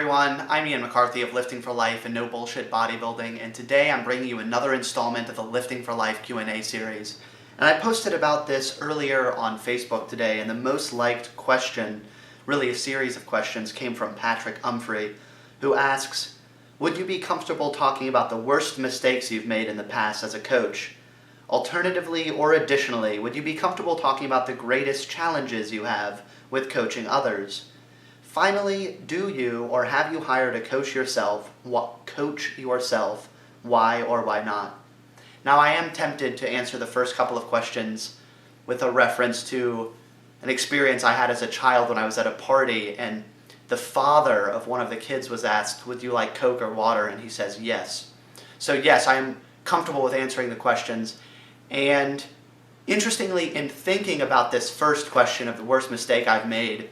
everyone, I'm Ian McCarthy of Lifting for Life and No Bullshit Bodybuilding, and today I'm bringing you another installment of the Lifting for Life Q&A series. And I posted about this earlier on Facebook today, and the most liked question, really a series of questions, came from Patrick Humphrey, who asks, would you be comfortable talking about the worst mistakes you've made in the past as a coach? Alternatively, or additionally, would you be comfortable talking about the greatest challenges you have with coaching others? Finally, do you or have you hired a coach yourself? Why or why not? Now, I am tempted to answer the first couple of questions with a reference to an experience I had as a child when I was at a party, and the father of one of the kids was asked, would you like Coke or water? And he says, yes. So yes, I am comfortable with answering the questions. And interestingly, in thinking about this first question of the worst mistake I've made,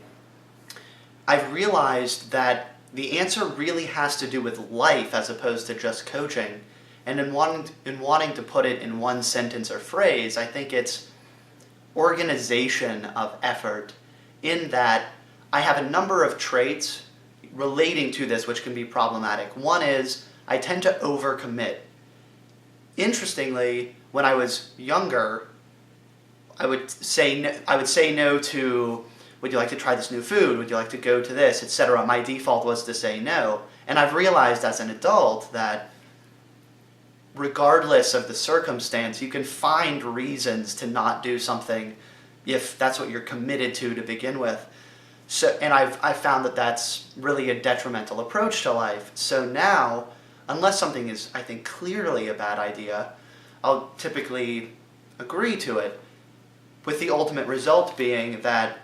I've realized that the answer really has to do with life as opposed to just coaching. And in wanting to put it in one sentence or phrase, I think it's organization of effort, in that I have a number of traits relating to this which can be problematic. One is I tend to overcommit. Interestingly, when I was younger, I would say no to, would you like to try this new food? Would you like to go to this, etc.? My default was to say no. And I've realized as an adult that regardless of the circumstance, you can find reasons to not do something if that's what you're committed to begin with. So, and I've found that that's really a detrimental approach to life. So now, unless something is, I think, clearly a bad idea, I'll typically agree to it, with the ultimate result being that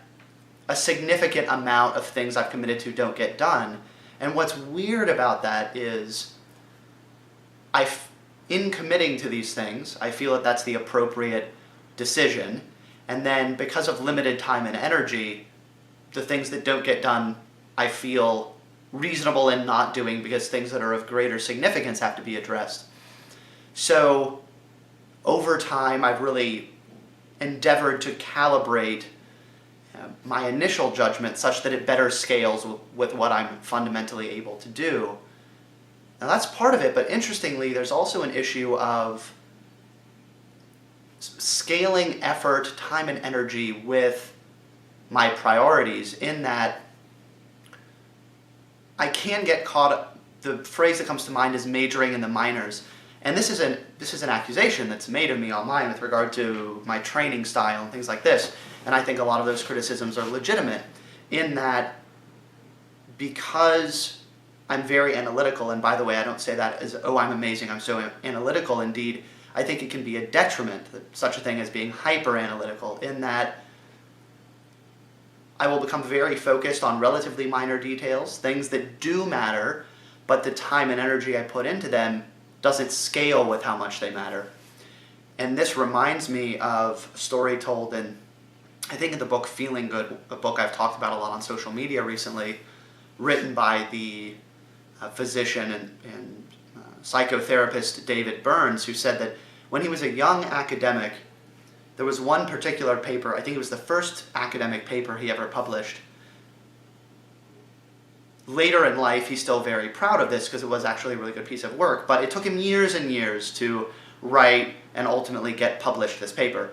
a significant amount of things I've committed to don't get done. And what's weird about that is, in committing to these things, I feel that that's the appropriate decision. And then because of limited time and energy, the things that don't get done, I feel reasonable in not doing because things that are of greater significance have to be addressed. So over time, I've really endeavored to calibrate my initial judgment such that it better scales with what I'm fundamentally able to do. Now that's part of it, but interestingly, there's also an issue of scaling effort, time, and energy with my priorities, in that I can get caught up. The phrase that comes to mind is majoring in the minors. And this is an accusation that's made of me online with regard to my training style and things like this. And I think a lot of those criticisms are legitimate, in that because I'm very analytical, and by the way, I don't say that as, oh, I'm amazing, I'm so analytical. Indeed, I think it can be a detriment, such a thing as being hyper-analytical, in that I will become very focused on relatively minor details, things that do matter, but the time and energy I put into them doesn't scale with how much they matter. And this reminds me of a story told in, I think in the book Feeling Good, a book I've talked about a lot on social media recently, written by the physician and psychotherapist David Burns, who said that when he was a young academic, there was one particular paper, I think it was the first academic paper he ever published. Later in life, he's still very proud of this because it was actually a really good piece of work, but it took him years and years to write and ultimately get published this paper.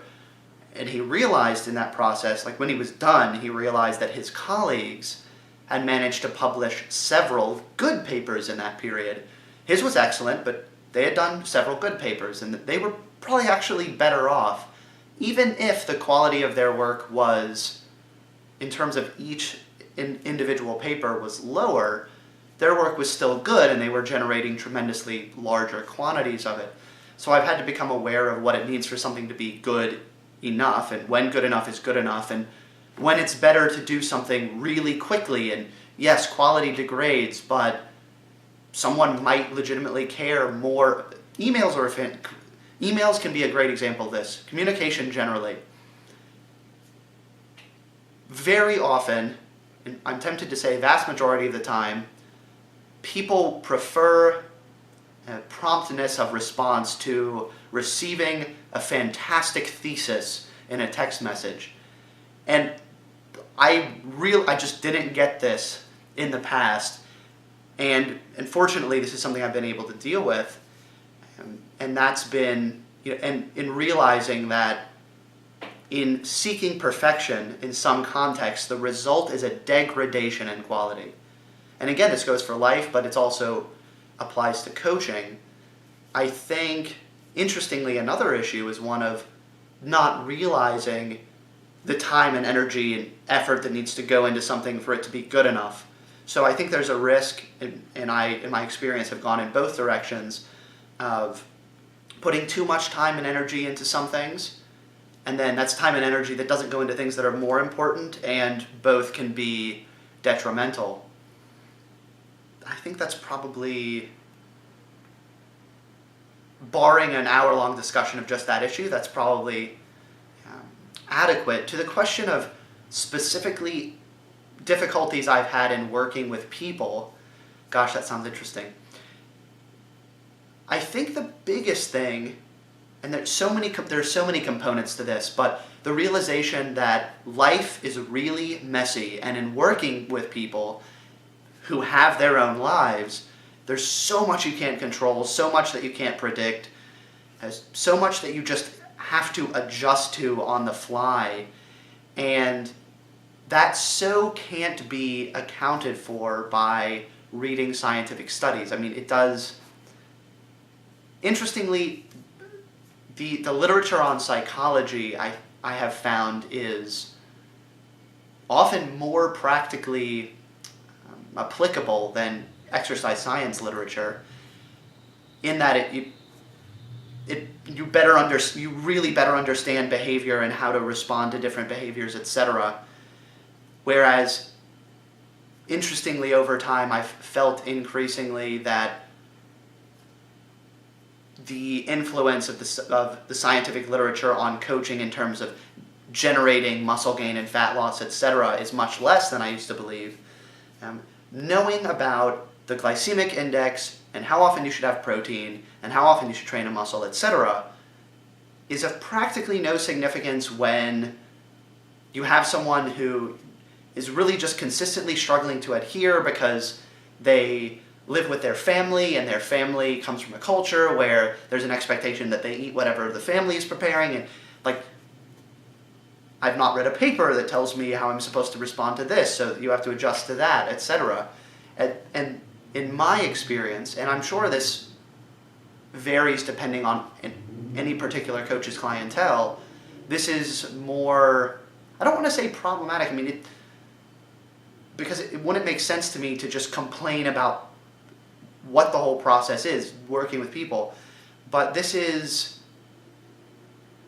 And he realized in that process, like when he was done, he realized that his colleagues had managed to publish several good papers in that period. His was excellent, but they had done several good papers, and they were probably actually better off. Even if the quality of their work was, in terms of each individual paper, was lower, their work was still good and they were generating tremendously larger quantities of it. So I've had to become aware of what it means for something to be good enough, and when good enough is good enough, and when it's better to do something really quickly. And yes, quality degrades, but someone might legitimately care more. Emails can be a great example of this. Communication generally. Very often, and I'm tempted to say vast majority of the time, people prefer promptness of response to receiving a fantastic thesis in a text message. And I just didn't get this in the past. And fortunately, this is something I've been able to deal with. And that's been, and in realizing that in seeking perfection in some context, the result is a degradation in quality. And again, this goes for life, but it also applies to coaching. I think, interestingly, another issue is one of not realizing the time and energy and effort that needs to go into something for it to be good enough. So I think there's a risk, and I, in my experience, have gone in both directions, of putting too much time and energy into some things, and then that's time and energy that doesn't go into things that are more important, and both can be detrimental. I think that's probably, barring an hour-long discussion of just that issue, that's probably adequate. To the question of specifically difficulties I've had in working with people, gosh, that sounds interesting. I think the biggest thing, and there's so many components to this, but the realization that life is really messy, and in working with people who have their own lives, there's so much you can't control, so much that you can't predict, so much that you just have to adjust to on the fly, and that so can't be accounted for by reading scientific studies. I mean, it does. Interestingly, the literature on psychology I have found is often more practically applicable than exercise science literature, in that you really better understand behavior and how to respond to different behaviors, etc. Whereas, interestingly, over time, I've felt increasingly that the influence of the scientific literature on coaching in terms of generating muscle gain and fat loss, etc., is much less than I used to believe. Knowing about the glycemic index and how often you should have protein and how often you should train a muscle, etc., is of practically no significance when you have someone who is really just consistently struggling to adhere because they live with their family, and their family comes from a culture where there's an expectation that they eat whatever the family is preparing, and I've not read a paper that tells me how I'm supposed to respond to this, so you have to adjust to that, etc. And in my experience, and I'm sure this varies depending on any particular coach's clientele, this is more, I don't want to say problematic, I mean, because it wouldn't make sense to me to just complain about what the whole process is, working with people. But this is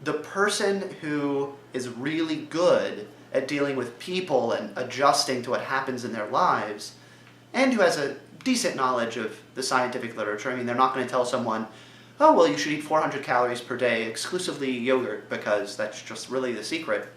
the person who is really good at dealing with people and adjusting to what happens in their lives, and who has a decent knowledge of the scientific literature. I mean, they're not going to tell someone, oh, well, you should eat 400 calories per day, exclusively yogurt, because that's just really the secret.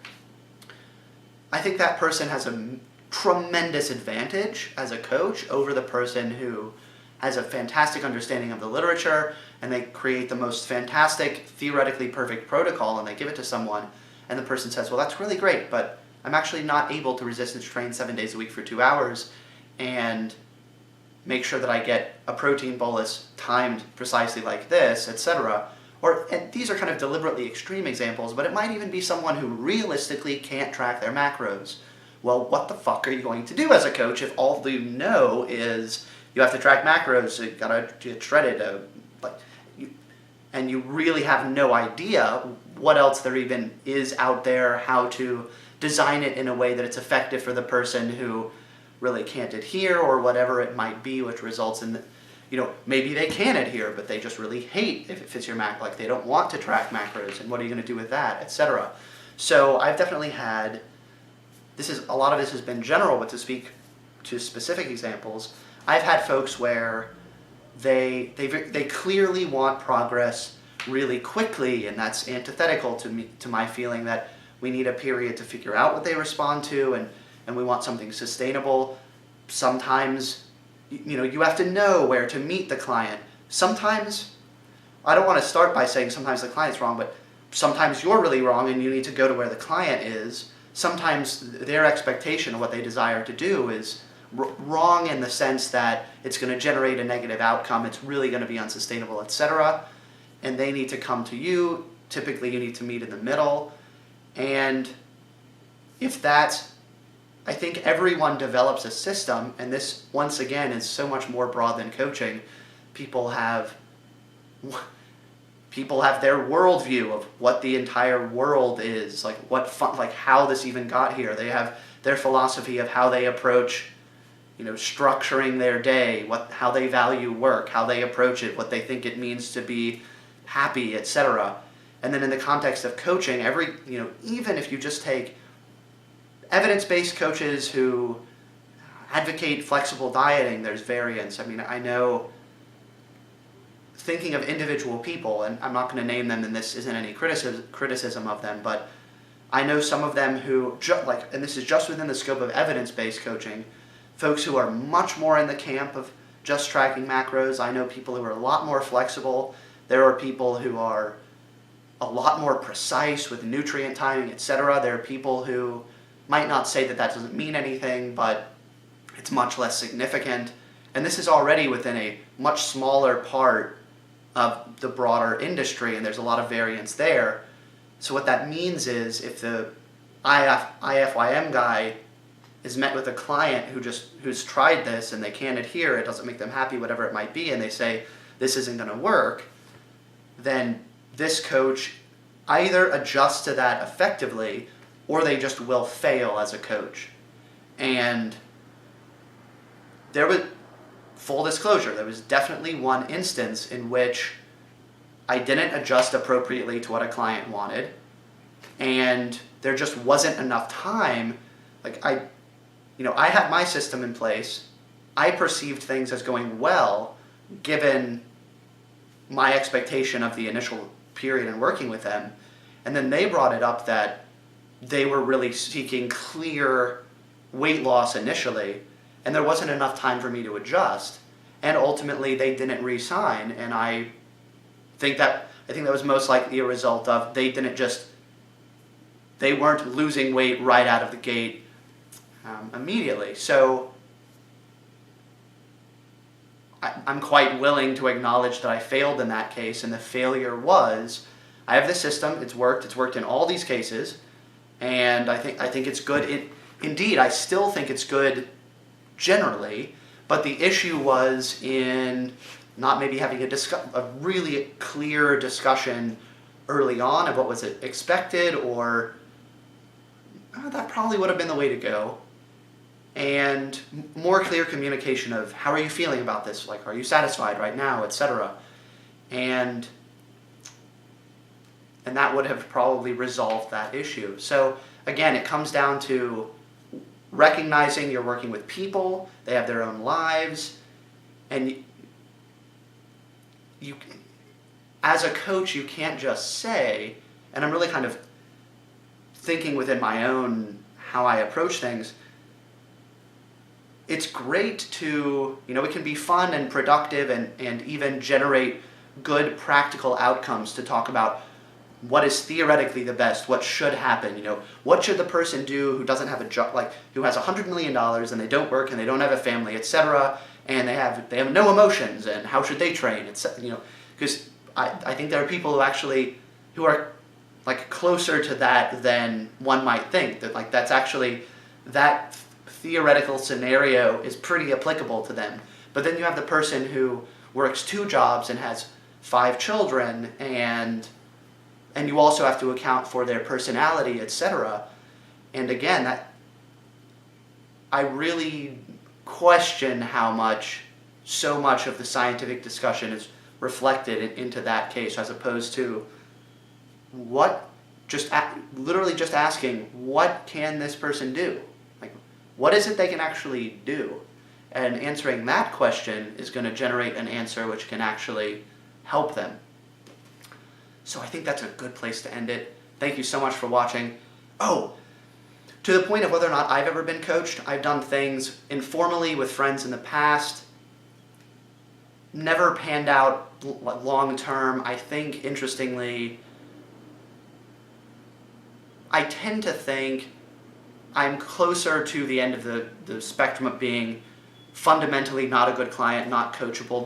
I think that person has a tremendous advantage as a coach over the person who has a fantastic understanding of the literature, and they create the most fantastic, theoretically perfect protocol, and they give it to someone, and the person says, well, that's really great, but I'm actually not able to resistance train 7 days a week for 2 hours and make sure that I get a protein bolus timed precisely like this, etc. And these are kind of deliberately extreme examples, but it might even be someone who realistically can't track their macros. Well, what the fuck are you going to do as a coach if all you know is you have to track macros, you gotta get shredded, and you really have no idea what else there even is out there, how to design it in a way that it's effective for the person who really can't adhere, or whatever it might be, which results in, maybe they can adhere, but they just really hate if it fits your macro, they don't want to track macros, and what are you going to do with that, etc. So I've definitely had, a lot of this has been general, but to speak to specific examples, I've had folks where they clearly want progress really quickly, and that's antithetical to my feeling that we need a period to figure out what they respond to, and we want something sustainable. Sometimes, you have to know where to meet the client. Sometimes, I don't want to start by saying sometimes the client's wrong, but sometimes you're really wrong and you need to go to where the client is. Sometimes their expectation of what they desire to do is wrong in the sense that it's going to generate a negative outcome, it's really going to be unsustainable, etc. And they need to come to you. Typically, you need to meet in the middle. And if that's, I think everyone develops a system, and this, once again, is so much more broad than coaching. People have their worldview of what the entire world is, like like how this even got here. They have their philosophy of how they approach, structuring their day, how they value work, how they approach it, what they think it means to be happy, etc. And then in the context of coaching, even if you just take evidence-based coaches who advocate flexible dieting, there's Variance. I mean, I know, thinking of individual people, and I'm not going to name them, and this isn't any criticism of them, but I know some of them who, and this is just within the scope of evidence-based coaching, folks who are much more in the camp of just tracking macros. I know people who are a lot more flexible. There are people who are a lot more precise with nutrient timing, etc. There are people who might not say that doesn't mean anything, but it's much less significant. And this is already within a much smaller part of the broader industry, and there's a lot of variance there. So what that means is if the IFYM guy is met with a client who's tried this and they can't adhere, it doesn't make them happy, whatever it might be, and they say, this isn't going to work, then this coach either adjusts to that effectively or they just will fail as a coach. And there was, full disclosure, there was definitely one instance in which I didn't adjust appropriately to what a client wanted, and there just wasn't enough time. Like I had my system in place. I perceived things as going well, given my expectation of the initial period in working with them. And then they brought it up that they were really seeking clear weight loss initially, and there wasn't enough time for me to adjust. And ultimately, they didn't re-sign, and I think that was most likely a result of they weren't losing weight right out of the gate immediately. So I'm quite willing to acknowledge that I failed in that case, and the failure was, I have this system, it's worked in all these cases, and I think it's good. Indeed, I still think it's good generally, but the issue was in not maybe having a really clear discussion early on of what was expected, or that probably would have been the way to go, and more clear communication of how are you feeling about this, like are you satisfied right now, etc. And that would have probably resolved that issue. So again, it comes down to recognizing you're working with people, they have their own lives, and you, as a coach, you can't just say, and I'm really kind of thinking within my own how I approach things, it's great to, it can be fun and productive and even generate good practical outcomes to talk about what is theoretically the best, what should happen, what should the person do who doesn't have a job, like who has $100 million and they don't work and they don't have a family, etc., and they have no emotions, and how should they train, because I think there are people who are like closer to that than one might think, that like that's actually, that theoretical scenario is pretty applicable to them. But then you have the person who works 2 jobs and has 5 children, and you also have to account for their personality, etc. And again, that I really question how so much of the scientific discussion is reflected into that case, as opposed to literally just asking, what can this person do? Like, what is it they can actually do? And answering that question is going to generate an answer which can actually help them. So I think that's a good place to end it. Thank you so much for watching. Oh, to the point of whether or not I've ever been coached, I've done things informally with friends in the past. Never panned out long term. I think, interestingly, I tend to think I'm closer to the end of the spectrum of being fundamentally not a good client, not coachable,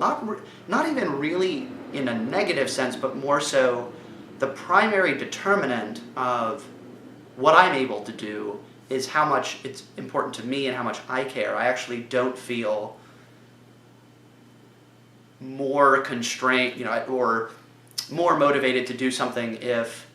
not even really in a negative sense, but more so the primary determinant of what I'm able to do is how much it's important to me and how much I care. I actually don't feel more constrained, or more motivated to do something if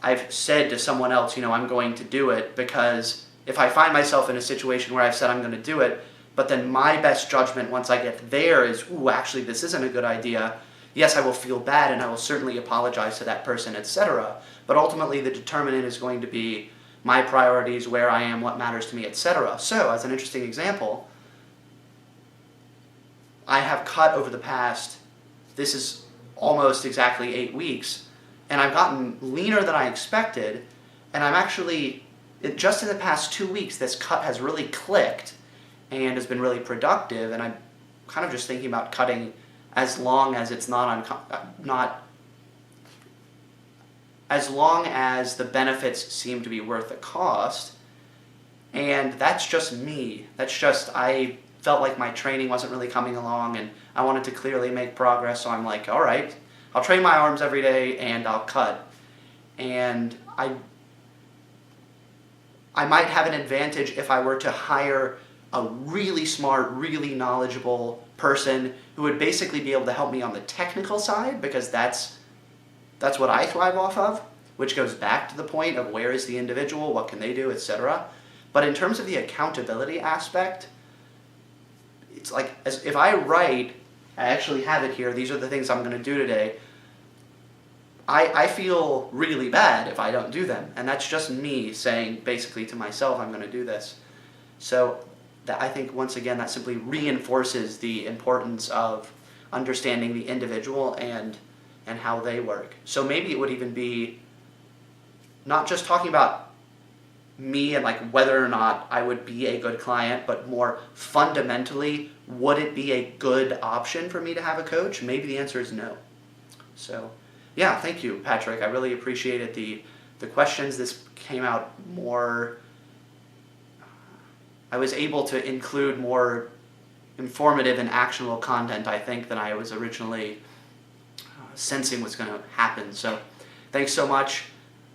I've said to someone else, I'm going to do it, because if I find myself in a situation where I've said I'm going to do it, but then my best judgment once I get there is, ooh, actually this isn't a good idea, yes, I will feel bad and I will certainly apologize to that person, etc. But ultimately the determinant is going to be my priorities, where I am, what matters to me, etc. So, as an interesting example, I have cut over the past, this is almost exactly 8 weeks, and I've gotten leaner than I expected, and I'm actually, just in the past 2 weeks, this cut has really clicked and has been really productive, and I'm kind of just thinking about cutting as long as it's as long as the benefits seem to be worth the cost. And that's just me. I felt like my training wasn't really coming along, and I wanted to clearly make progress, so I'm like, all right, I'll train my arms every day and I'll cut. And I might have an advantage if I were to hire a really smart, really knowledgeable person who would basically be able to help me on the technical side, because that's what I thrive off of, which goes back to the point of where is the individual, what can they do, etc. But in terms of the accountability aspect, it's like, as if I write, I actually have it here, these are the things I'm going to do today, I feel really bad if I don't do them. And that's just me saying basically to myself, I'm going to do this. So I think, once again, that simply reinforces the importance of understanding the individual and how they work. So maybe it would even be not just talking about me and like whether or not I would be a good client, but more fundamentally, would it be a good option for me to have a coach? Maybe the answer is no. So yeah, thank you, Patrick. I really appreciated the questions. This came out more, I was able to include more informative and actionable content, I think, than I was originally sensing was going to happen. So thanks so much.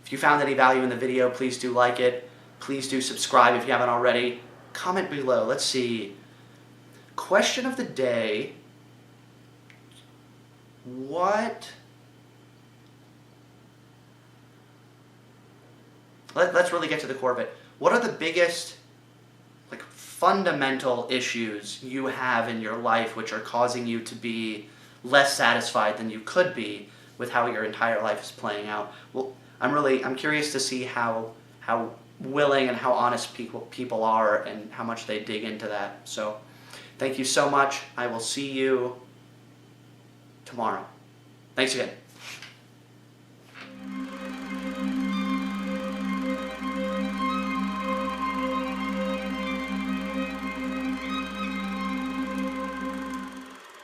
If you found any value in the video, please do like it. Please do subscribe if you haven't already. Comment below. Let's see. Question of the day. Let's really get to the core of it. What are the biggest fundamental issues you have in your life which are causing you to be less satisfied than you could be with how your entire life is playing out? Well, I'm curious to see how willing and how honest people are and how much they dig into that. So thank you so much. I will see you tomorrow. Thanks again.